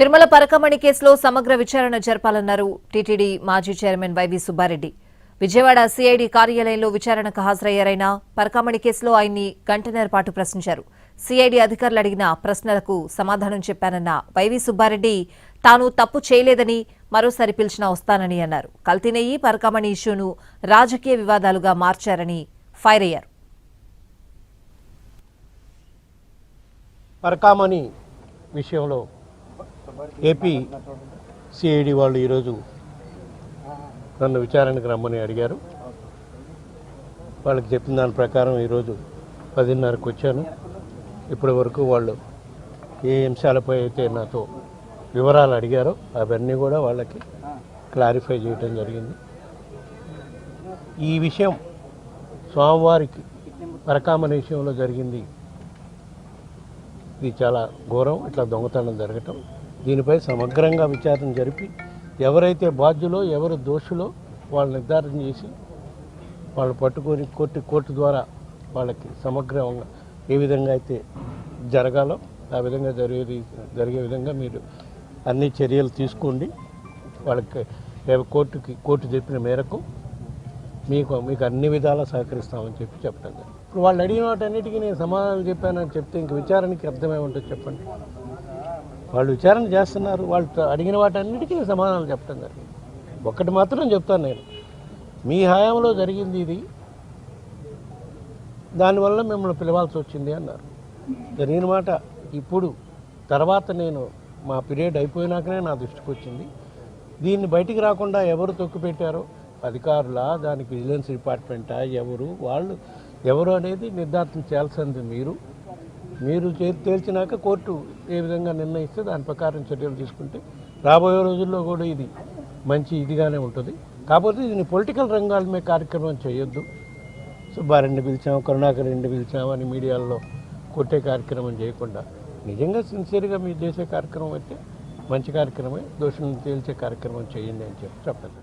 తిరుమల పరకమణి కేసులో సమగ్ర విచారణ జరపాలన్నారు టీటీడీ మాజీ చైర్మన్ వైవి సుబ్బారెడ్డి. విజయవాడ సిఐడి కార్యాలయంలో విచారణకు హాజరయ్యారైన పరకమణి కేసులో ఆయన్ని గంటన్నర పాటు ప్రశ్నించారు. సిఐడి అధికారులు అడిగిన ప్రశ్నలకు సమాధానం చెప్పానన్న వైవి సుబ్బారెడ్డి తాను తప్పు చేయలేదని మరోసారి పిలిచినా వస్తానని అన్నారు. కల్తీ నెయ్యి పరకమణి ఇష్యూను రాజకీయ వివాదాలుగా మార్చారని ఫైర్ అయ్యారు. పరకమణి విషయంలో ఏపీ సిఐడి వాళ్ళు ఈరోజు నన్ను విచారణకు రమ్మని అడిగారు. వాళ్ళకి చెప్పిన దాని ప్రకారం ఈరోజు 10:30కు వచ్చాను. ఇప్పటి వరకు వాళ్ళు ఏ అంశాలపై అయితే నాతో వివరాలు అడిగారో అవన్నీ కూడా వాళ్ళకి క్లారిఫై చేయడం జరిగింది. ఈ విషయం స్వామివారికి పరకమణి విషయంలో జరిగింది. ఇది చాలా ఘోరం. ఇట్లా దొంగతనం జరగటం, దీనిపై సమగ్రంగా విచారణ జరిపి ఎవరైతే బాధ్యులో ఎవరు దోషులో వాళ్ళు నిర్ధారణ చేసి వాళ్ళు పట్టుకొని కోర్టు ద్వారా వాళ్ళకి సమగ్రంగా ఏ విధంగా అయితే జరగాలో ఆ విధంగా జరిగే విధంగా మీరు అన్ని చర్యలు తీసుకోండి. వాళ్ళకి కోర్టు చెప్పిన మేరకు మీకు అన్ని విధాలా సహకరిస్తామని చెప్పడం జరిగింది. ఇప్పుడు వాళ్ళు అడిగిన వాటన్నిటికీ నేను సమాధానం చెప్పానని చెప్తే ఇంక విచారణకి అర్థమే ఉంటుంది చెప్పండి. వాళ్ళు విచారణ చేస్తున్నారు, వాళ్ళు అడిగిన వాటన్నిటికీ నేను సమాధానం చెప్పడం జరిగింది. ఒక్కటి మాత్రం చెప్తాను, నేను మీ హయాంలో జరిగింది ఇది, దానివల్ల మిమ్మల్ని పిలవాల్సి వచ్చింది అన్నారు. జరిగిన మాట ఇప్పుడు తర్వాత నేను మా పీరియడ్ అయిపోయినాకనే నా దృష్టికి వచ్చింది. దీన్ని బయటికి రాకుండా ఎవరు తొక్కిపెట్టారో, అధికారులా, దానికి విజిలెన్స్ డిపార్ట్మెంటా, వాళ్ళు ఎవరు అనేది నిర్ధారణ చేయాల్సింది మీరు తేల్చినాక కోర్టు ఏ విధంగా నిర్ణయిస్తే దాని ప్రకారం చర్యలు తీసుకుంటే రాబోయే రోజుల్లో కూడా ఇది మంచి ఇదిగానే ఉంటుంది. కాకపోతే దీన్ని పొలిటికల్ రంగాల మీద కార్యక్రమం చేయొద్దు. సుబ్బారెడ్డిని పిలిచాము, కరుణాకర్ రెడ్డిని పిలిచాము అని మీడియాలో కొట్టే కార్యక్రమం చేయకుండా నిజంగా సిన్సియర్గా మీరు చేసే కార్యక్రమం అయితే మంచి కార్యక్రమమే, దోషులను తేల్చే కార్యక్రమం చేయండి అని చెప్పండి.